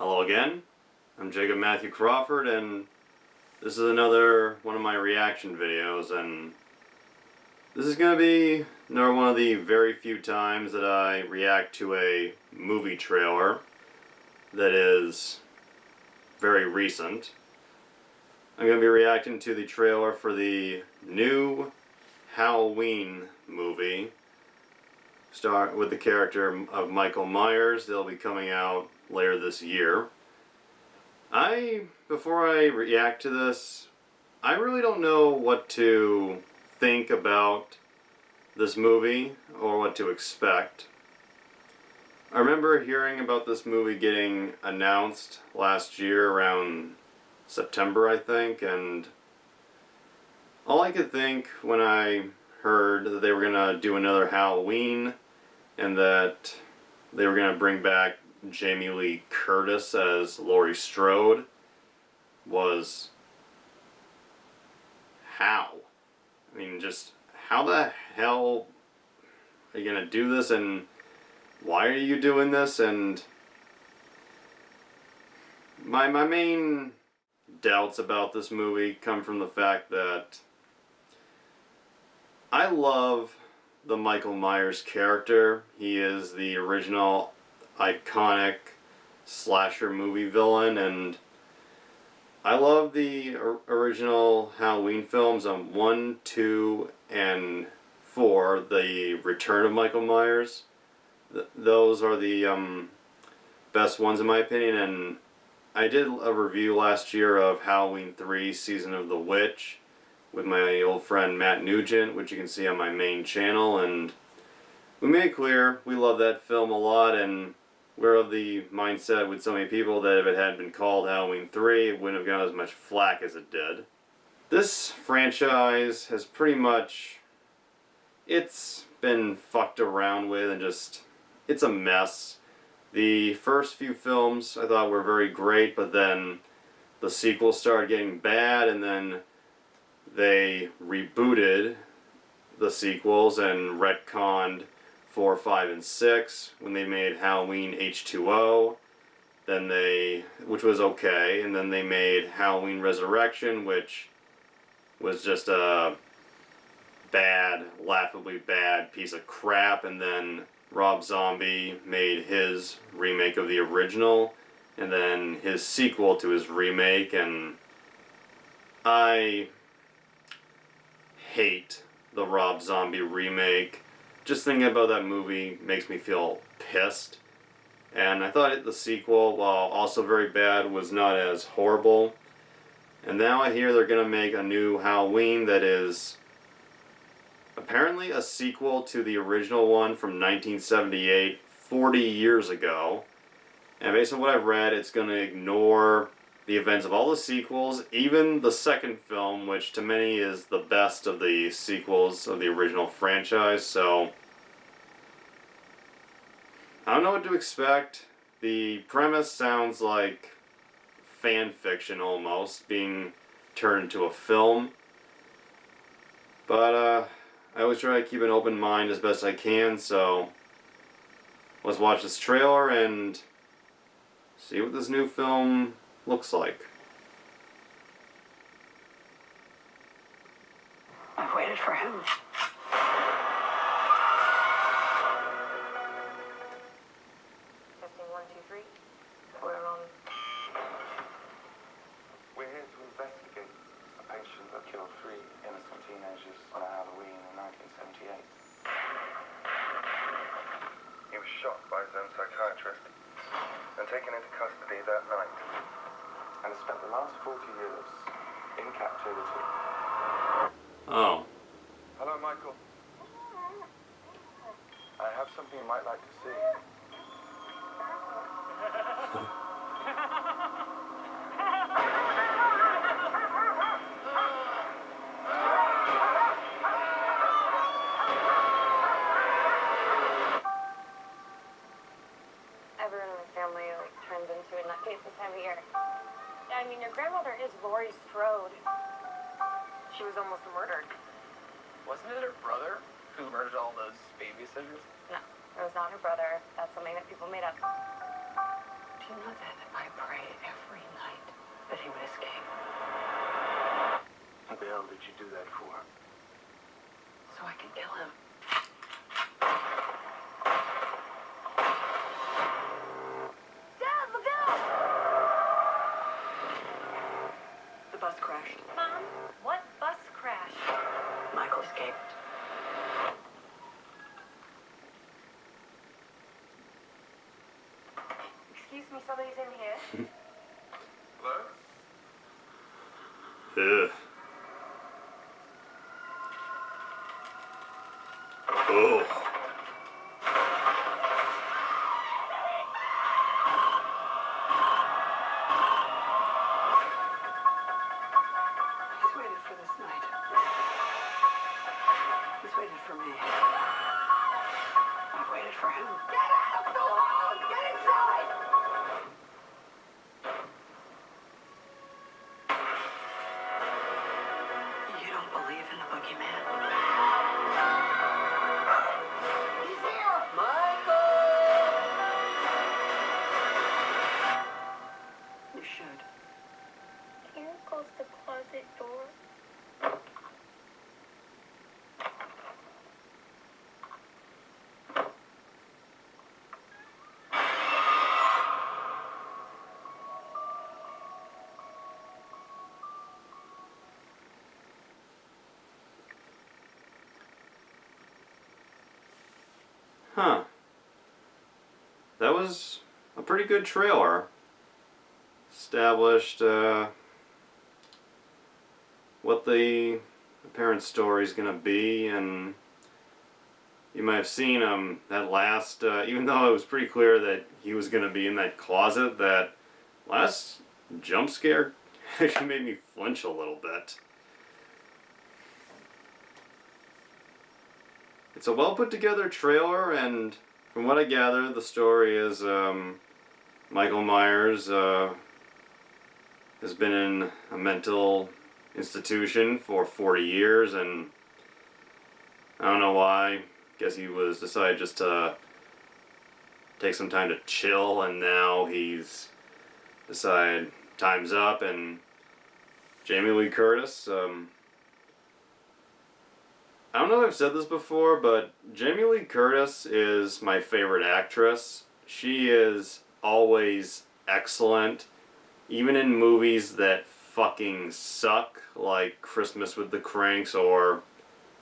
Hello again, I'm Jacob Matthew Crawford, and this is another one of my reaction videos, and this is going to be another one of the very few times that I react to a movie trailer that is very recent. I'm going to be reacting to the trailer for the new Halloween movie with the character of Michael Myers. They'll be coming out later this year. Before I react to this, I really don't know what to think about this movie or what to expect. I remember hearing about this movie getting announced last year around September, I think, and all I could think when I heard that they were going to do another Halloween and that they were going to bring back Jamie Lee Curtis as Laurie Strode was how? I mean, just how the hell are you going to do this, and why are you doing this? And my main doubts about this movie come from the fact that I love the Michael Myers character. He is the original iconic slasher movie villain, and I love the original Halloween films 1, 2, and 4, the Return of Michael Myers. Those are the best ones in my opinion, and I did a review last year of Halloween 3 Season of the Witch with my old friend Matt Nugent, which you can see on my main channel, and we made it clear we love that film a lot, and we're of the mindset with so many people that if it had been called Halloween 3, it wouldn't have gotten as much flack as it did. This franchise has pretty much, it's been fucked around with and just, it's a mess. The first few films I thought were very great, but then the sequels started getting bad, and then they rebooted the sequels and retconned 4, 5, and 6 when they made Halloween H2O, which was okay, and then they made Halloween Resurrection, which was just a bad, laughably bad piece of crap, and then Rob Zombie made his remake of the original, and then his sequel to his remake, and I hate the Rob Zombie remake. Just thinking about that movie makes me feel pissed. And I thought the sequel, while also very bad, was not as horrible. And now I hear they're going to make a new Halloween that is apparently a sequel to the original one from 1978, 40 years ago. And based on what I've read, it's going to ignore the events of all the sequels, even the second film, which to many is the best of the sequels of the original franchise. So I don't know what to expect. The premise sounds like fan fiction almost, being turned into a film. But I always try to keep an open mind as best I can, so let's watch this trailer and see what this new film looks like. I've waited for him. Testing 1, 2, 3. We're on. We're here to investigate a patient that killed 3 innocent teenagers on a Halloween in 1978. He was shot by his own psychiatrist and taken into custody that night, and has spent the last 40 years in captivity. Oh. Hello, Michael. I have something you might like to see. Everyone in the family turns into a nutcase this time of year. I mean, your grandmother is Laurie Strode. She was almost murdered. Wasn't it her brother who murdered all those babysitters? No, it was not her brother. That's something that people made up. Do you know that I pray every night that he would escape? What the hell did you do that for? So I could kill him. Dad, look out! The bus crashed. Mom, what bus crash? Michael escaped. Excuse me, somebody's in here. Hello? Ugh. Oh. He's waited for this night. He's waited for me. I've waited for him. Get out of the wall! Get inside! You don't believe in the boogeyman? He's here! Michael! You should. Can you close the closet door? Huh. That was a pretty good trailer. Established what the apparent story is going to be, and you might have seen that last, even though it was pretty clear that he was going to be in that closet, that last jump scare actually made me flinch a little bit. It's a well put together trailer, and from what I gather, the story is Michael Myers has been in a mental institution for 40 years, and I don't know why. Guess he was decided just to take some time to chill, and now he's decided time's up. And Jamie Lee Curtis, I don't know if I've said this before, but Jamie Lee Curtis is my favorite actress. She is always excellent, even in movies that fucking suck, like Christmas with the Cranks or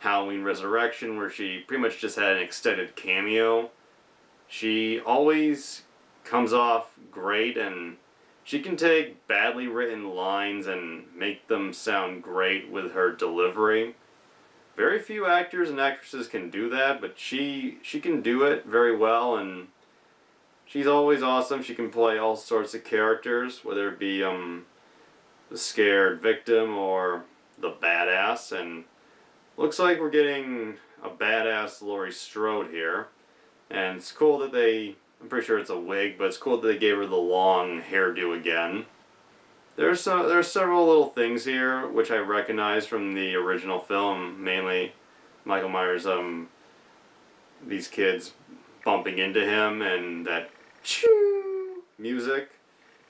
Halloween Resurrection, where she pretty much just had an extended cameo. She always comes off great, and she can take badly written lines and make them sound great with her delivery. Very few actors and actresses can do that, but she can do it very well, and she's always awesome. She can play all sorts of characters, whether it be the scared victim or the badass, and looks like we're getting a badass Laurie Strode here. And it's cool that I'm pretty sure it's a wig, but it's cool that they gave her the long hairdo again. There's several little things here which I recognize from the original film, mainly Michael Myers, these kids bumping into him and that choo music.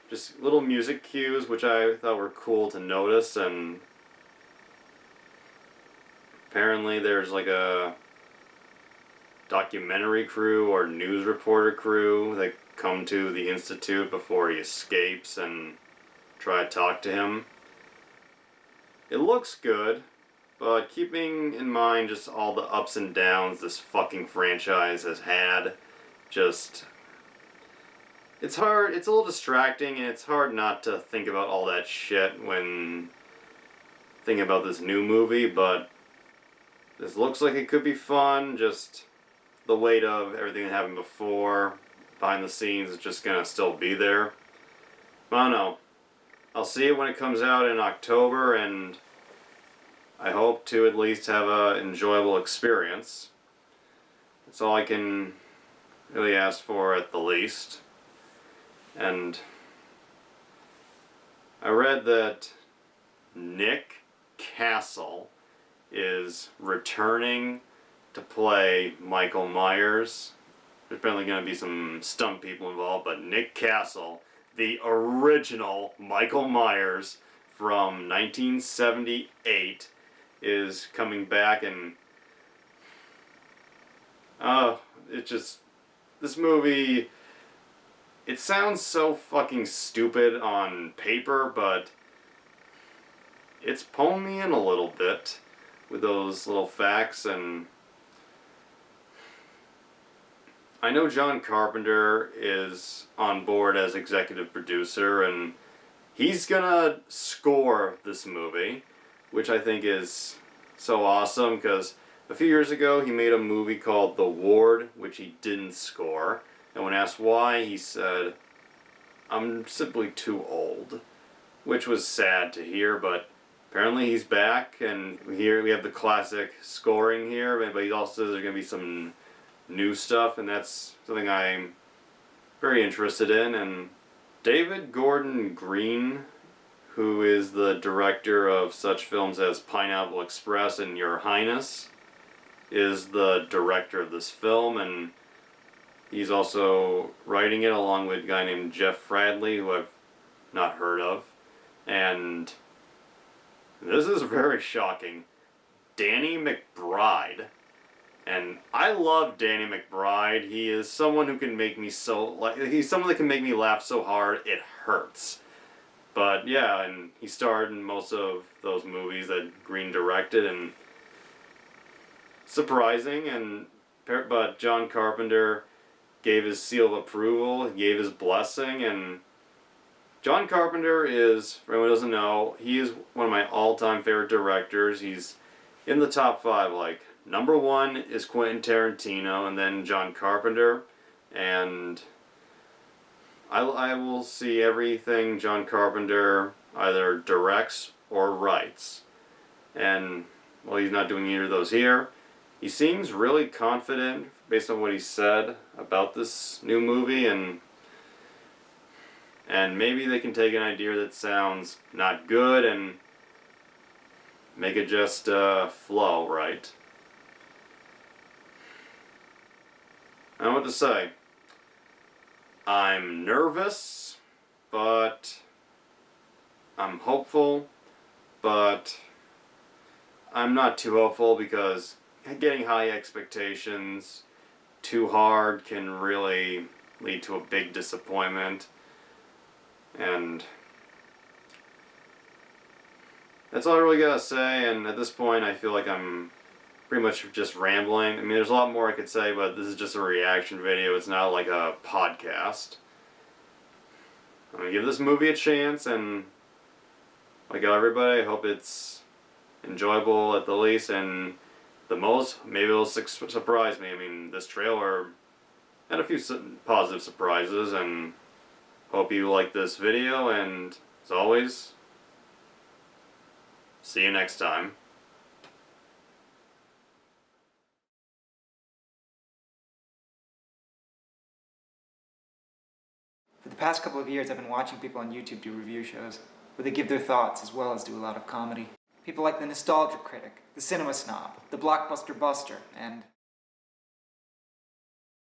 Just little music cues which I thought were cool to notice, and apparently there's like a documentary crew or news reporter crew that come to the Institute before he escapes and try to talk to him. It looks good, but keeping in mind just all the ups and downs this fucking franchise has had, just... it's hard, it's a little distracting, and it's hard not to think about all that shit when thinking about this new movie, but this looks like it could be fun. Just the weight of everything that happened before, behind the scenes, is just gonna still be there. I don't know. I'll see it when it comes out in October, and I hope to at least have an enjoyable experience. That's all I can really ask for at the least. And I read that Nick Castle is returning to play Michael Myers. there's apparently going to be some stunt people involved, but Nick Castle, the original Michael Myers from 1978, is coming back, and this movie, it sounds so fucking stupid on paper, but it's pulling me in a little bit with those little facts. And I know John Carpenter is on board as executive producer, and he's gonna score this movie, which I think is so awesome, because a few years ago he made a movie called The Ward, which he didn't score, and when asked why, he said, "I'm simply too old," which was sad to hear, but apparently he's back, and here we have the classic scoring here, but he also says there's going to be some new stuff, and that's something I'm very interested in. And David Gordon Green, who is the director of such films as Pineapple Express and Your Highness, is the director of this film, and he's also writing it along with a guy named Jeff Fradley, who I've not heard of. And this is very shocking. Danny McBride. And I love Danny McBride. He is someone who can make me he's someone that can make me laugh so hard it hurts. But yeah, and he starred in most of those movies that Green directed, and surprising, but John Carpenter gave his seal of approval, gave his blessing, and John Carpenter is, for anyone who doesn't know, he is one of my all-time favorite directors. He's in the top 5, like, number 1 is Quentin Tarantino, and then John Carpenter, and I will see everything John Carpenter either directs or writes. And, well, he's not doing either of those here. He seems really confident based on what he said about this new movie, and maybe they can take an idea that sounds not good and make it just flow right. I don't know what to say. I'm nervous, but I'm hopeful, but I'm not too hopeful, because getting high expectations too hard can really lead to a big disappointment. And that's all I really gotta say, and at this point I feel like I'm pretty much just rambling. I mean, there's a lot more I could say, but this is just a reaction video. It's not like a podcast. I'm gonna give this movie a chance, and like everybody, I hope it's enjoyable at the least, and the most, maybe it'll surprise me. I mean, this trailer had a few positive surprises, and hope you like this video, and as always, see you next time. For the past couple of years, I've been watching people on YouTube do review shows, where they give their thoughts as well as do a lot of comedy. People like the Nostalgia Critic, the Cinema Snob, the Blockbuster Buster, and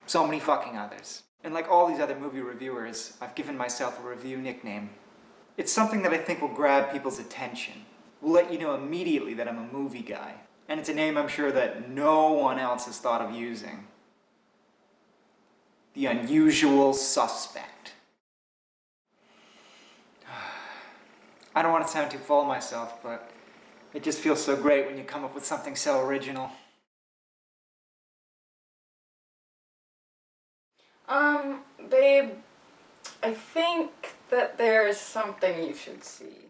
so many fucking others. And like all these other movie reviewers, I've given myself a review nickname. It's something that I think will grab people's attention, will let you know immediately that I'm a movie guy. And it's a name I'm sure that no one else has thought of using. The Unusual Suspect. I don't want to sound too full of myself, but it just feels so great when you come up with something so original. Babe, I think that there's something you should see.